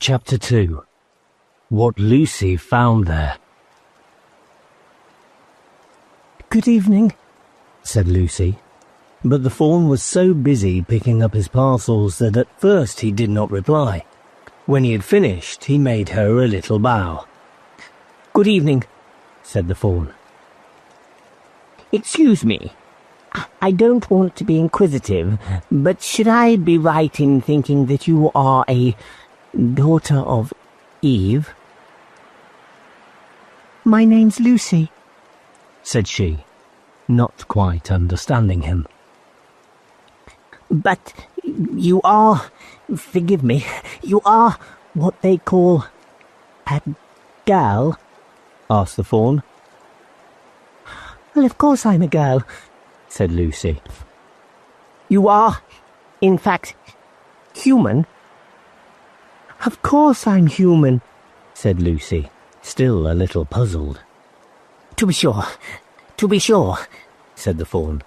Chapter 2. What Lucy Found There. "Good evening," said Lucy, but the faun was so busy picking up his parcels that at first he did not reply. When he had finished, he made her a little bow. "Good evening," said the faun. "Excuse me, I don't want to be inquisitive, but should I be right in thinking that you are a daughter of Eve?" "My name's Lucy," said she, not quite understanding him. "But you are, forgive me, you are what they call a girl?" asked the faun. "Well, of course I'm a girl," said Lucy. "You are, in fact, human?" "Of course I'm human," said Lucy, still a little puzzled. To be sure, said the faun.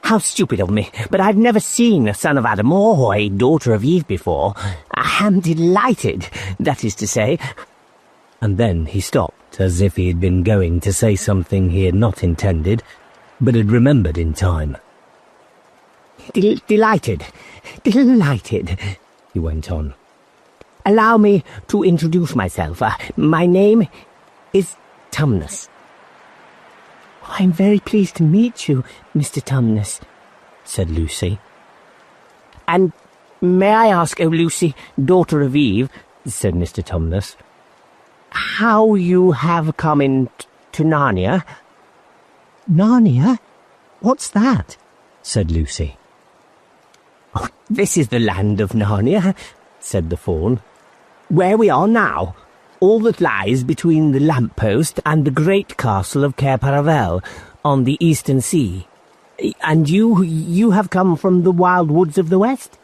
"How stupid of me, but I've never seen a son of Adam or a daughter of Eve before. I am delighted, that is to say—" And then he stopped, as if he had been going to say something he had not intended, but had remembered in time. Delighted, he went on. "Allow me to introduce myself. My name is Tumnus." "I'm very pleased to meet you, Mr. Tumnus," said Lucy. "And may I ask, O Lucy, daughter of Eve," said Mr. Tumnus, "how you have come into Narnia?" "Narnia? What's that?" said Lucy. "Oh, this is the land of Narnia," said the faun. "Where we are now, all that lies between the lamp-post and the great castle of Cair Paravel on the eastern sea. And you have come from the wild woods of the west?"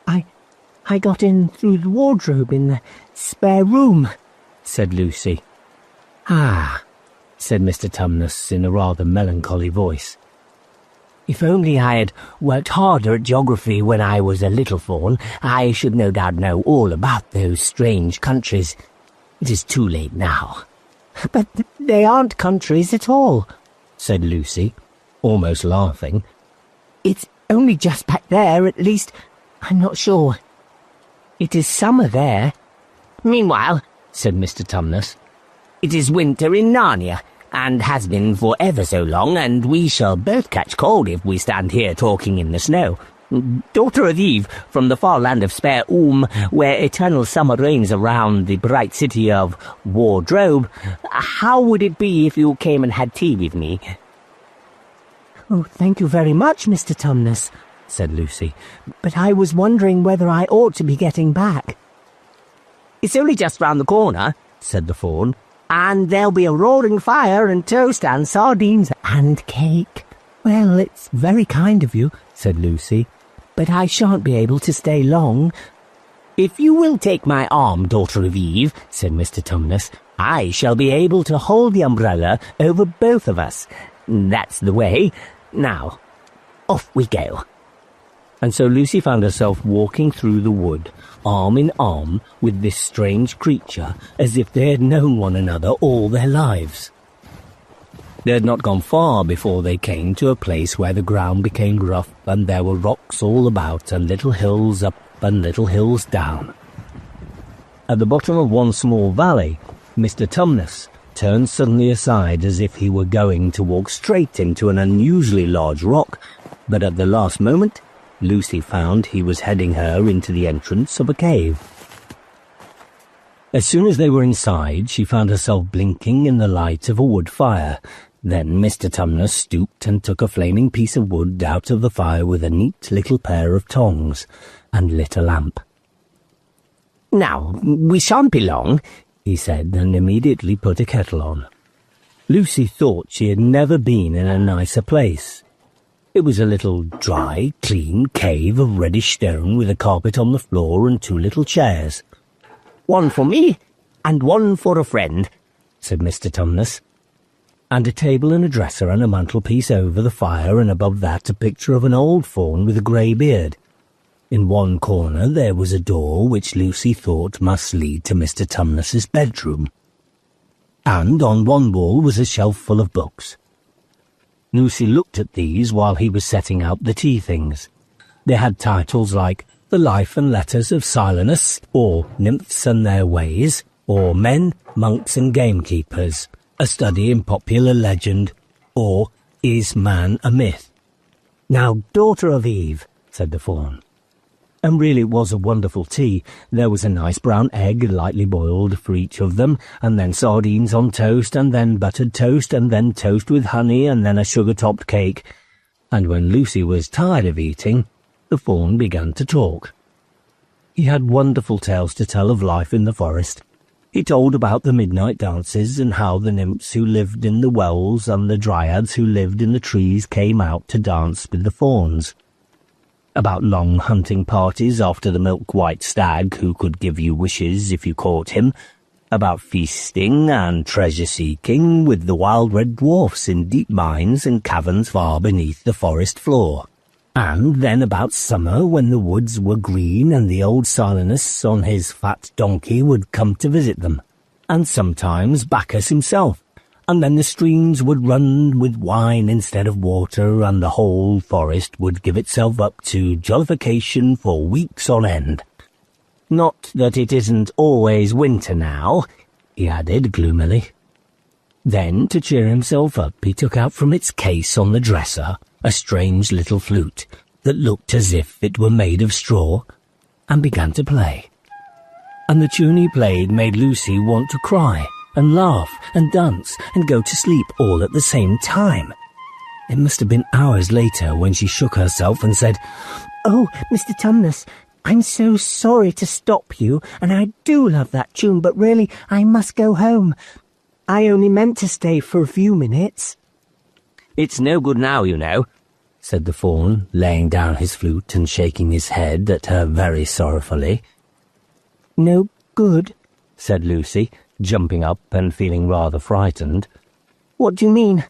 I got in through the wardrobe in the spare room," said Lucy. "Ah," said Mr. Tumnus in a rather melancholy voice. "If only I had worked harder at geography when I was a little faun, I should no doubt know all about those strange countries. It is too late now." "But they aren't countries at all," said Lucy, almost laughing. "It's only just back there, at least. I'm not sure. It is summer there. Meanwhile," said Mr. Tumnus, "it is winter in Narnia, and has been for ever so long, and we shall both catch cold if we stand here talking in the snow. Daughter of Eve, from the far land of Spare where eternal summer reigns around the bright city of Wardrobe, how would it be if you came and had tea with me?" "Oh, thank you very much, Mr. Tumnus," said Lucy. "but I was wondering whether I ought to be getting back." "It's only just round the corner," said the faun, "and there'll be a roaring fire and toast and sardines and cake." "Well, it's very kind of you," said Lucy, "but I shan't be able to stay long." "If you will take my arm, daughter of Eve," said Mr. Tumnus, "I shall be able to hold the umbrella over both of us. That's the way. Now, off we go." And so Lucy found herself walking through the wood, arm in arm with this strange creature, as if they had known one another all their lives. They had not gone far before they came to a place where the ground became rough, and there were rocks all about, and little hills up and little hills down. At the bottom of one small valley, Mr. Tumnus turned suddenly aside as if he were going to walk straight into an unusually large rock, but at the last moment Lucy found he was heading her into the entrance of a cave. As soon as they were inside, she found herself blinking in the light of a wood fire. Then Mr. Tumnus stooped and took a flaming piece of wood out of the fire with a neat little pair of tongs, and lit a lamp. "Now, we shan't be long," he said, and immediately put a kettle on. Lucy thought she had never been in a nicer place. It was a little dry, clean cave of reddish stone with a carpet on the floor and 2 little chairs. "One for me, and one for a friend," said Mr. Tumnus. And a table and a dresser and a mantelpiece over the fire, and above that a picture of an old faun with a grey beard. In one corner there was a door which Lucy thought must lead to Mr. Tumnus's bedroom, and on one wall was a shelf full of books. Lucy looked at these while he was setting out the tea things. They had titles like The Life and Letters of Silenus, or Nymphs and Their Ways, or Men, Monks and Gamekeepers, A Study in Popular Legend, or Is Man a Myth? "Now, daughter of Eve," said the faun. And really it was a wonderful tea. There was a nice brown egg, lightly boiled, for each of them, and then sardines on toast, and then buttered toast, and then toast with honey, and then a sugar-topped cake. And when Lucy was tired of eating, the faun began to talk. He had wonderful tales to tell of life in the forest. He told about the midnight dances, and how the nymphs who lived in the wells and the dryads who lived in the trees came out to dance with the fauns. About long hunting parties after the milk-white stag who could give you wishes if you caught him. About feasting and treasure-seeking with the wild red dwarfs in deep mines and caverns far beneath the forest floor. And then about summer, when the woods were green and the old Silenus on his fat donkey would come to visit them, and sometimes Bacchus himself, and then the streams would run with wine instead of water, and the whole forest would give itself up to jollification for weeks on end. "Not that it isn't always winter now," he added gloomily. Then, to cheer himself up, he took out from its case on the dresser a strange little flute that looked as if it were made of straw, and began to play. And the tune he played made Lucy want to cry, and laugh, and dance, and go to sleep all at the same time. It must have been hours later when she shook herself and said, "Oh, Mr. Tumnus, I'm so sorry to stop you, and I do love that tune, but really I must go home. I only meant to stay for a few minutes." "It's no good now, you know," said the faun, laying down his flute and shaking his head at her very sorrowfully. "No good?" said Lucy, jumping up and feeling rather frightened. "What do you mean?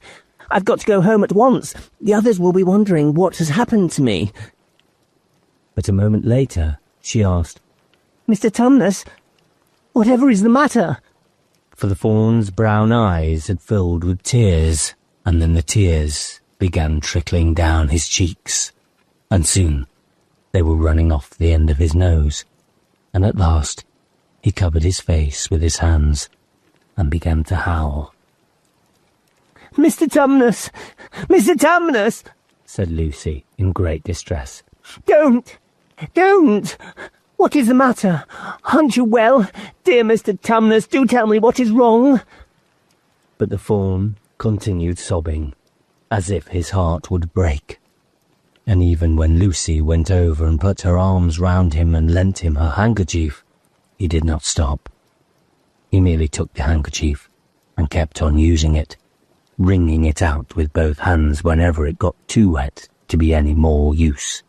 I've got to go home at once. The others will be wondering what has happened to me." But a moment later she asked, "Mr. Tumnus, whatever is the matter?" For the faun's brown eyes had filled with tears, and then the tears began trickling down his cheeks, and soon they were running off the end of his nose, and at last he covered his face with his hands and began to howl. "Mr. Tumnus! Mr. Tumnus!" said Lucy in great distress. Don't! Don't! What is the matter? Aren't you well? Dear Mr. Tumnus, do tell me what is wrong." But the faun continued sobbing, as if his heart would break. And even when Lucy went over and put her arms round him and lent him her handkerchief, he did not stop. He merely took the handkerchief and kept on using it, wringing it out with both hands whenever it got too wet to be any more use.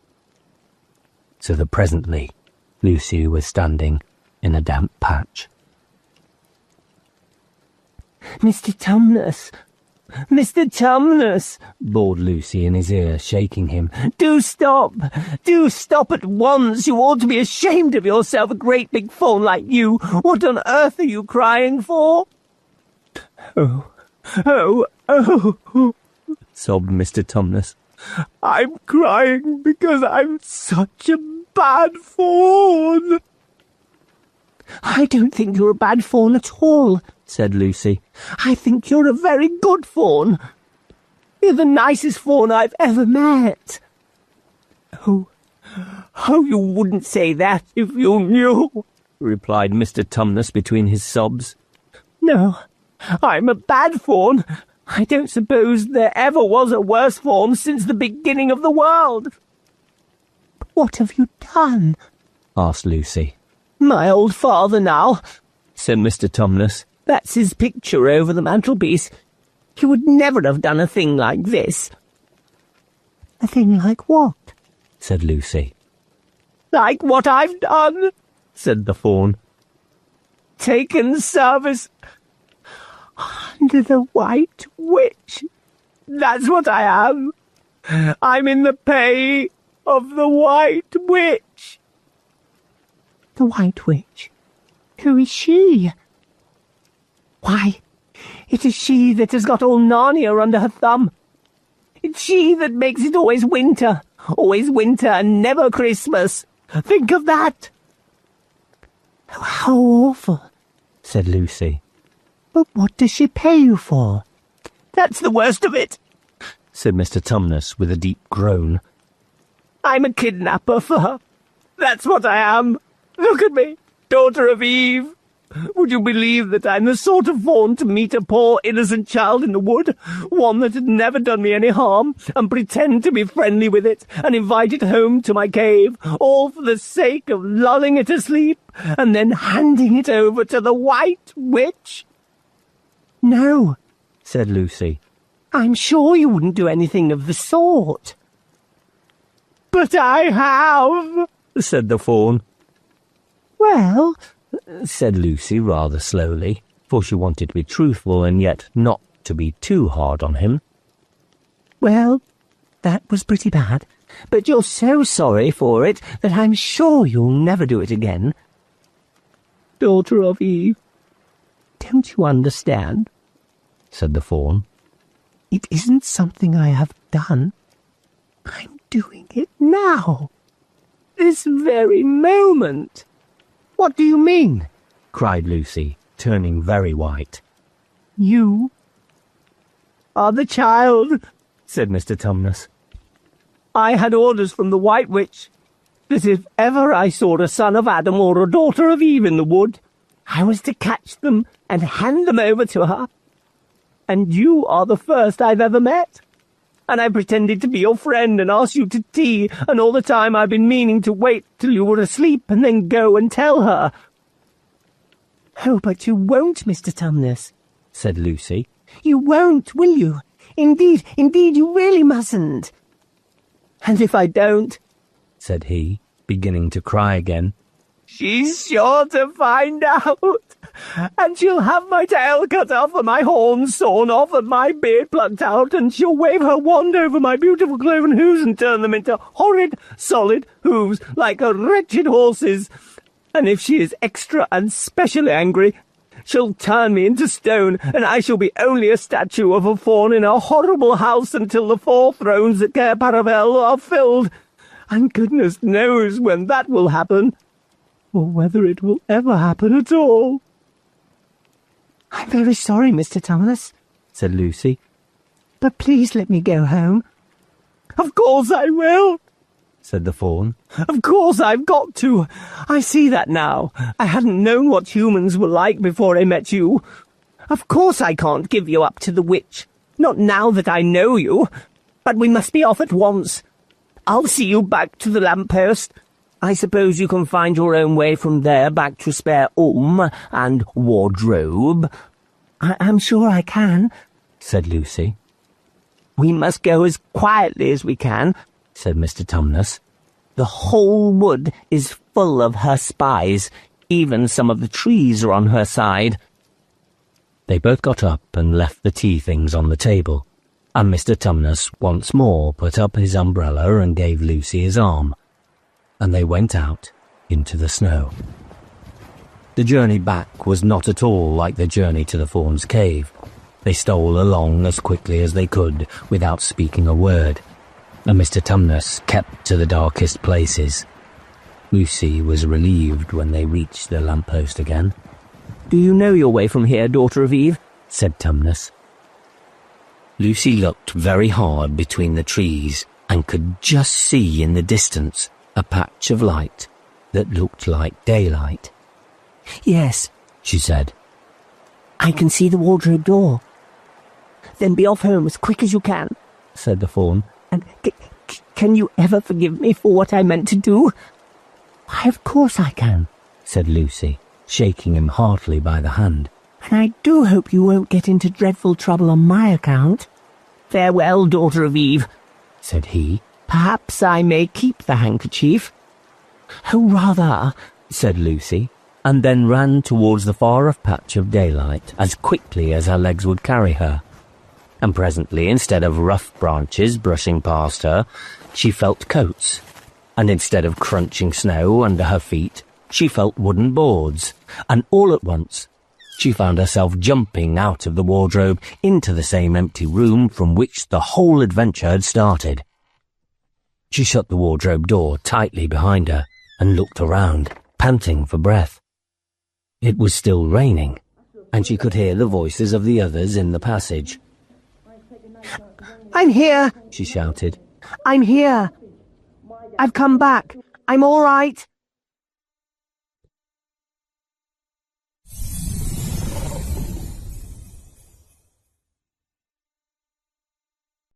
So that presently Lucy was standing in a damp patch. "Mr. Tumnus! Mr. Tumnus!" bawled Lucy in his ear, shaking him. "Do stop! Do stop at once! You ought to be ashamed of yourself, a great big faun like you! What on earth are you crying for?" "Oh, oh, oh," sobbed Mr. Tumnus. "I'm crying because I'm such a bad faun." "I don't think you're a bad faun at all," said Lucy. "I think you're a very good faun. You're the nicest faun I've ever met." "Oh, you wouldn't say that if you knew," replied Mr. Tumnus between his sobs. "No, I'm a bad faun. I don't suppose there ever was a worse faun since the beginning of the world." "What have you done?" asked Lucy. "My old father now," said Mr. Tumnus. "That's his picture over the mantelpiece. He would never have done a thing like this." "A thing like what?" said Lucy. "Like what I've done," said the faun. "Taken service under the White Witch. That's what I am. I'm in the pay of the White Witch." "The White Witch? Who is she?" "Why, it is she that has got all Narnia under her thumb. It's she that makes it always winter and never Christmas. Think of that." "Oh, how awful," said Lucy. "But what does she pay you for?" "That's the worst of it," said Mr. Tumnus with a deep groan. "I'm a kidnapper for her. That's what I am. Look at me, daughter of Eve. Would you believe that I'm the sort of faun to meet a poor innocent child in the wood, one that had never done me any harm, and pretend to be friendly with it, and invite it home to my cave, all for the sake of lulling it asleep, and then handing it over to the White Witch?" "No," said Lucy. "I'm sure you wouldn't do anything of the sort." "But I have," said the faun. "Well," said Lucy rather slowly, for she wanted to be truthful and yet not to be too hard on him. "Well, that was pretty bad, but you're so sorry for it that I'm sure you'll never do it again." "Daughter of Eve, "Don't you understand?" said the faun. "It isn't something I have done. I'm doing it now. This very moment." "What do you mean?" cried Lucy, turning very white. "You are the child," said Mr. Tumnus. "I had orders from the White Witch that if ever I saw a son of Adam or a daughter of Eve in the wood, I was to catch them and hand them over to her. And you are the first I've ever met. And I pretended to be your friend and asked you to tea, and all the time I've been meaning to wait till you were asleep and then go and tell her." "Oh, but you won't, Mr. Tumnus," said Lucy. "You won't, will you? Indeed, you really mustn't." "And if I don't," said he, beginning to cry again, "she's sure to find out, and she'll have my tail cut off and my horns sawn off and my beard plucked out, and she'll wave her wand over my beautiful cloven hooves and turn them into horrid, solid hooves like a wretched horse's. And if she is extra and specially angry, she'll turn me into stone, and I shall be only a statue of a faun in a horrible house until the 4 thrones at Cair Paravel are filled. And goodness knows when that will happen, or whether it will ever happen at all." "I'm very sorry, Mr. Tumnus," said Lucy. "but please let me go home." "Of course I will," said the faun. "Of course I've got to. I see that now. I hadn't known what humans were like before I met you. Of course I can't give you up to the witch, not now that I know you. But we must be off at once. I'll see you back to the lamppost. I suppose you can find your own way from there back to spare and wardrobe." I'm sure I can," said Lucy. "We must go as quietly as we can," said Mr. Tumnus. "The whole wood is full of her spies. Even some of the trees are on her side." They both got up and left the tea things on the table, and Mr. Tumnus once more put up his umbrella and gave Lucy his arm, and they went out into the snow. The journey back was not at all like the journey to the faun's cave. They stole along as quickly as they could without speaking a word, and Mr. Tumnus kept to the darkest places. Lucy was relieved when they reached the lamppost again. "Do you know your way from here, daughter of Eve?" said Tumnus. Lucy looked very hard between the trees and could just see in the distance a patch of light that looked like daylight. "Yes," she said. "I can see the wardrobe door." "Then be off home as quick as you can," said the faun. "And can you ever forgive me for what I meant to do?" "Why, of course I can," said Lucy, shaking him heartily by the hand. "And I do hope you won't get into dreadful trouble on my account." "Farewell, daughter of Eve," said he. "Perhaps I may keep the handkerchief." "Oh, rather," said Lucy, and then ran towards the far-off patch of daylight as quickly as her legs would carry her. And presently, instead of rough branches brushing past her, she felt coats and instead of crunching snow under her feet, she felt wooden boards, and all at once she found herself jumping out of the wardrobe into the same empty room from which the whole adventure had started. She shut the wardrobe door tightly behind her and looked around, panting for breath. It was still raining, and she could hear the voices of the others in the passage. "I'm here," she shouted. "I'm here. I've come back. I'm all right."